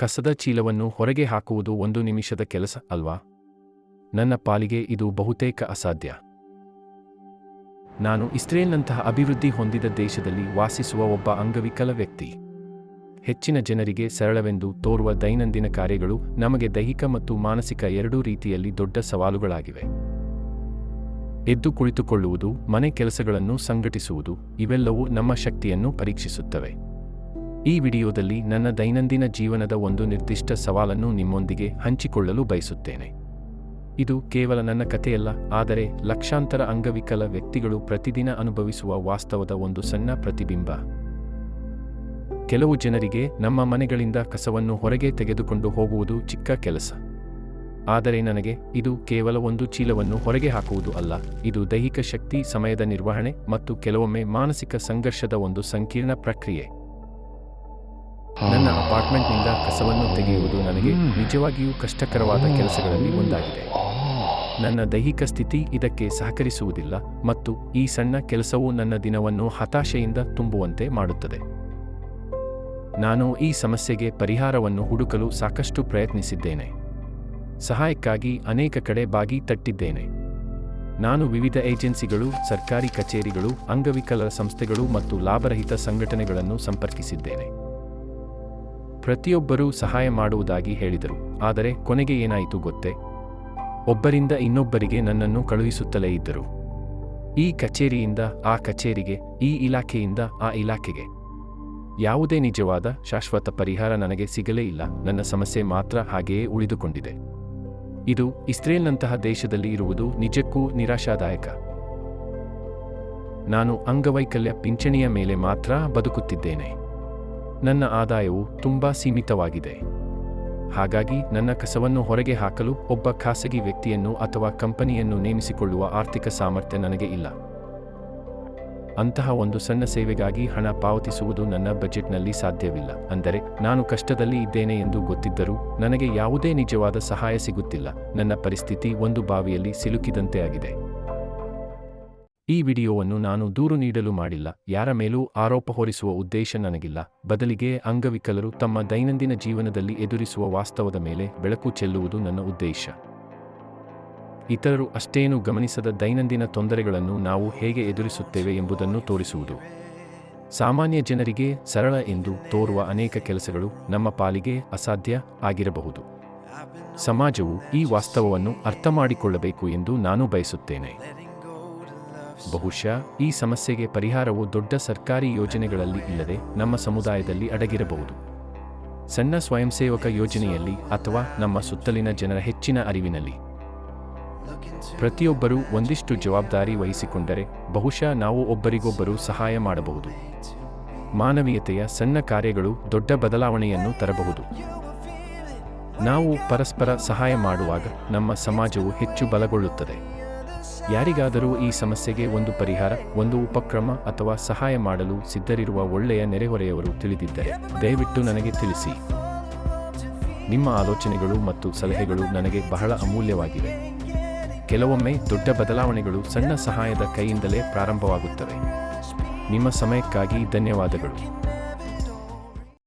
ಕಸದ ಚೀಲವನ್ನು ಹೊರಗೆ ಹಾಕುವುದು 1 ನಿಮಿಷದ ಕೆಲಸ ಅಲ್ವಾ? ನನ್ನ ಪಾಲಿಗೆ ಇದು ಬಹುತೇಕ ಅಸಾಧ್ಯ. ನಾನು ಇಸ್ರೇಲ್ನಂತಹ ಅಭಿವೃದ್ಧಿ ಹೊಂದಿದ ದೇಶದಲ್ಲಿ ವಾಸಿಸುವ ಒಬ್ಬ ಅಂಗವಿಕಲ ವ್ಯಕ್ತಿ. ಹೆಚ್ಚಿನ ಜನರಿಗೆ ಸರಳವೆಂದು ತೋರುವ ದೈನಂದಿನ ಕಾರ್ಯಗಳು ನಮಗೆ ದೈಹಿಕ ಮತ್ತು ಮಾನಸಿಕ ಎರಡೂ ರೀತಿಯಲ್ಲಿ ದೊಡ್ಡ ಸವಾಲುಗಳಾಗಿವೆ. ಎದ್ದು ಕುಳಿತುಕೊಳ್ಳುವುದು, ಮನೆ ಕೆಲಸಗಳನ್ನು ಸಂಘಟಿಸುವುದು, ಇವೆಲ್ಲವೂ ನಮ್ಮ ಶಕ್ತಿಯನ್ನು ಪರೀಕ್ಷಿಸುತ್ತವೆ. ಈ ವಿಡಿಯೋದಲ್ಲಿ ನನ್ನ ದೈನಂದಿನ ಜೀವನದ ಒಂದು ನಿರ್ದಿಷ್ಟ ಸವಾಲನ್ನು ನಿಮ್ಮೊಂದಿಗೆ ಹಂಚಿಕೊಳ್ಳಲು ಬಯಸುತ್ತೇನೆ. ಇದು ಕೇವಲ ನನ್ನ ಕಥೆಯಲ್ಲ, ಆದರೆ ಲಕ್ಷಾಂತರ ಅಂಗವಿಕಲ ವ್ಯಕ್ತಿಗಳು ಪ್ರತಿದಿನ ಅನುಭವಿಸುವ ವಾಸ್ತವದ ಒಂದು ಸಣ್ಣ ಪ್ರತಿಬಿಂಬ. ಕೆಲವು ಜನರಿಗೆ ನಮ್ಮ ಮನೆಗಳಿಂದ ಕಸವನ್ನು ಹೊರಗೆ ತೆಗೆದುಕೊಂಡು ಹೋಗುವುದು ಚಿಕ್ಕ ಕೆಲಸ. ಆದರೆ ನನಗೆ ಇದು ಕೇವಲ ಒಂದು ಚೀಲವನ್ನು ಹೊರಗೆ ಹಾಕುವುದು ಅಲ್ಲ, ಇದು ದೈಹಿಕ ಶಕ್ತಿ, ಸಮಯದ ನಿರ್ವಹಣೆ ಮತ್ತು ಕೆಲವೊಮ್ಮೆ ಮಾನಸಿಕ ಸಂಘರ್ಷದ ಒಂದು ಸಂಕೀರ್ಣ ಪ್ರಕ್ರಿಯೆ. ನನ್ನ ಅಪಾರ್ಟ್ಮೆಂಟ್ನಿಂದ ಕಸವನ್ನು ತೆಗೆಯುವುದು ನನಗೆ ನಿಜವಾಗಿಯೂ ಕಷ್ಟಕರವಾದ ಕೆಲಸಗಳಲ್ಲಿ ಒಂದಾಗಿದೆ. ನನ್ನ ದೈಹಿಕ ಸ್ಥಿತಿ ಇದಕ್ಕೆ ಸಹಕರಿಸುವುದಿಲ್ಲ ಮತ್ತು ಈ ಸಣ್ಣ ಕೆಲಸವು ನನ್ನ ದಿನವನ್ನು ಹತಾಶೆಯಿಂದ ತುಂಬುವಂತೆ ಮಾಡುತ್ತದೆ. ನಾನು ಈ ಸಮಸ್ಯೆಗೆ ಪರಿಹಾರವನ್ನು ಹುಡುಕಲು ಸಾಕಷ್ಟು ಪ್ರಯತ್ನಿಸಿದ್ದೇನೆ. ಸಹಾಯಕ್ಕಾಗಿ ಅನೇಕ ಕಡೆ ಬಾಗಿ ತಟ್ಟಿದ್ದೇನೆ. ನಾನು ವಿವಿಧ ಏಜೆನ್ಸಿಗಳು, ಸರ್ಕಾರಿ ಕಚೇರಿಗಳು, ಅಂಗವಿಕಲರ ಸಂಸ್ಥೆಗಳು ಮತ್ತು ಲಾಭರಹಿತ ಸಂಘಟನೆಗಳನ್ನು ಸಂಪರ್ಕಿಸಿದ್ದೇನೆ. ಪ್ರತಿಯೊಬ್ಬರೂ ಸಹಾಯ ಮಾಡುವುದಾಗಿ ಹೇಳಿದರು, ಆದರೆ ಕೊನೆಗೆ ಏನಾಯಿತು ಗೊತ್ತೇ? ಒಬ್ಬರಿಂದ ಇನ್ನೊಬ್ಬರಿಗೆ ನನ್ನನ್ನು ಕಳುಹಿಸುತ್ತಲೇ ಇದ್ದರು. ಈ ಕಚೇರಿಯಿಂದ ಆ ಕಚೇರಿಗೆ, ಈ ಇಲಾಖೆಯಿಂದ ಆ ಇಲಾಖೆಗೆ. ಯಾವುದೇ ನಿಜವಾದ ಶಾಶ್ವತ ಪರಿಹಾರ ನನಗೆ ಸಿಗಲೇ ಇಲ್ಲ. ನನ್ನ ಸಮಸ್ಯೆ ಮಾತ್ರ ಹಾಗೆಯೇ ಉಳಿದುಕೊಂಡಿದೆ. ಇದು ಇಸ್ರೇಲ್ನಂತಹ ದೇಶದಲ್ಲಿ ಇರುವುದು ನಿಜಕ್ಕೂ ನಿರಾಶಾದಾಯಕ. ನಾನು ಅಂಗವೈಕಲ್ಯ ಪಿಂಚಣಿಯ ಮೇಲೆ ಮಾತ್ರ ಬದುಕುತ್ತಿದ್ದೇನೆ. ನನ್ನ ಆದಾಯವು ತುಂಬಾ ಸೀಮಿತವಾಗಿದೆ. ಹಾಗಾಗಿ ನನ್ನ ಕಸವನ್ನು ಹೊರಗೆ ಹಾಕಲು ಒಬ್ಬ ಖಾಸಗಿ ವ್ಯಕ್ತಿಯನ್ನು ಅಥವಾ ಕಂಪನಿಯನ್ನು ನೇಮಿಸಿಕೊಳ್ಳುವ ಆರ್ಥಿಕ ಸಾಮರ್ಥ್ಯ ನನಗೆ ಇಲ್ಲ. ಅಂತಹ ಒಂದು ಸಣ್ಣ ಸೇವೆಗಾಗಿ ಹಣ ಪಾವತಿಸುವುದು ನನ್ನ ಬಜೆಟ್ನಲ್ಲಿ ಸಾಧ್ಯವಿಲ್ಲ. ಅಂದರೆ ನಾನು ಕಷ್ಟದಲ್ಲಿ ಇದ್ದೇನೆ ಎಂದು ಗೊತ್ತಿದ್ದರೂ ನನಗೆ ಯಾವುದೇ ನಿಜವಾದ ಸಹಾಯ ಸಿಗುತ್ತಿಲ್ಲ. ನನ್ನ ಪರಿಸ್ಥಿತಿ ಒಂದು ಬಾವಿಯಲ್ಲಿ ಸಿಲುಕಿದಂತೆ ಆಗಿದೆ. ಈ ವಿಡಿಯೋವನ್ನು ನಾನು ದೂರು ನೀಡಲು ಮಾಡಿಲ್ಲ, ಯಾರ ಮೇಲೂ ಆರೋಪ ಹೊರಿಸುವ ಉದ್ದೇಶ ನನಗಿಲ್ಲ. ಬದಲಿಗೆ ಅಂಗವಿಕಲರು ತಮ್ಮ ದೈನಂದಿನ ಜೀವನದಲ್ಲಿ ಎದುರಿಸುವ ವಾಸ್ತವದ ಮೇಲೆ ಬೆಳಕು ಚೆಲ್ಲುವುದು ನನ್ನ ಉದ್ದೇಶ. ಇತರರು ಅಷ್ಟೇನೂ ಗಮನಿಸದ ದೈನಂದಿನ ತೊಂದರೆಗಳನ್ನು ನಾವು ಹೇಗೆ ಎದುರಿಸುತ್ತೇವೆ ಎಂಬುದನ್ನು ತೋರಿಸುವುದು. ಸಾಮಾನ್ಯ ಜನರಿಗೆ ಸರಳ ಎಂದು ತೋರುವ ಅನೇಕ ಕೆಲಸಗಳು ನಮ್ಮ ಪಾಲಿಗೆ ಅಸಾಧ್ಯ ಆಗಿರಬಹುದು. ಸಮಾಜವು ಈ ವಾಸ್ತವವನ್ನು ಅರ್ಥಮಾಡಿಕೊಳ್ಳಬೇಕು ಎಂದು ನಾನು ಬಯಸುತ್ತೇನೆ. ಬಹುಶಃ ಈ ಸಮಸ್ಯೆಗೆ ಪರಿಹಾರವು ದೊಡ್ಡ ಸರ್ಕಾರಿ ಯೋಜನೆಗಳಲ್ಲಿ ಇಲ್ಲದೆ ನಮ್ಮ ಸಮುದಾಯದಲ್ಲಿ ಅಡಗಿರಬಹುದು. ಸಣ್ಣ ಸ್ವಯಂಸೇವಕ ಯೋಜನೆಯಲ್ಲಿ ಅಥವಾ ನಮ್ಮ ಸುತ್ತಲಿನ ಜನರ ಹೆಚ್ಚಿನ ಅರಿವಿನಲ್ಲಿ. ಪ್ರತಿಯೊಬ್ಬರೂ ಒಂದಿಷ್ಟು ಜವಾಬ್ದಾರಿ ವಹಿಸಿಕೊಂಡರೆ ಬಹುಶಃ ನಾವು ಒಬ್ಬರಿಗೊಬ್ಬರು ಸಹಾಯ ಮಾಡಬಹುದು. ಮಾನವೀಯತೆಯ ಸಣ್ಣ ಕಾರ್ಯಗಳು ದೊಡ್ಡ ಬದಲಾವಣೆಯನ್ನು ತರಬಹುದು. ನಾವು ಪರಸ್ಪರ ಸಹಾಯ ಮಾಡುವಾಗ ನಮ್ಮ ಸಮಾಜವು ಹೆಚ್ಚು ಬಲಗೊಳ್ಳುತ್ತದೆ. ಯಾರಿಗಾದರೂ ಈ ಸಮಸ್ಯೆಗೆ ಒಂದು ಪರಿಹಾರ, ಒಂದು ಉಪಕ್ರಮ ಅಥವಾ ಸಹಾಯ ಮಾಡಲು ಸಿದ್ಧರಿರುವ ಒಳ್ಳೆಯ ನೆರೆಹೊರೆಯವರು ತಿಳಿದಿದ್ದರೆ ದಯವಿಟ್ಟು ನನಗೆ ತಿಳಿಸಿ. ನಿಮ್ಮ ಆಲೋಚನೆಗಳು ಮತ್ತು ಸಲಹೆಗಳು ನನಗೆ ಬಹಳ ಅಮೂಲ್ಯವಾಗಿವೆ. ಕೆಲವೊಮ್ಮೆ ದೊಡ್ಡ ಬದಲಾವಣೆಗಳು ಸಣ್ಣ ಸಹಾಯದ ಕೈಯಿಂದಲೇ ಪ್ರಾರಂಭವಾಗುತ್ತವೆ. ನಿಮ್ಮ ಸಮಯಕ್ಕಾಗಿ ಧನ್ಯವಾದಗಳು.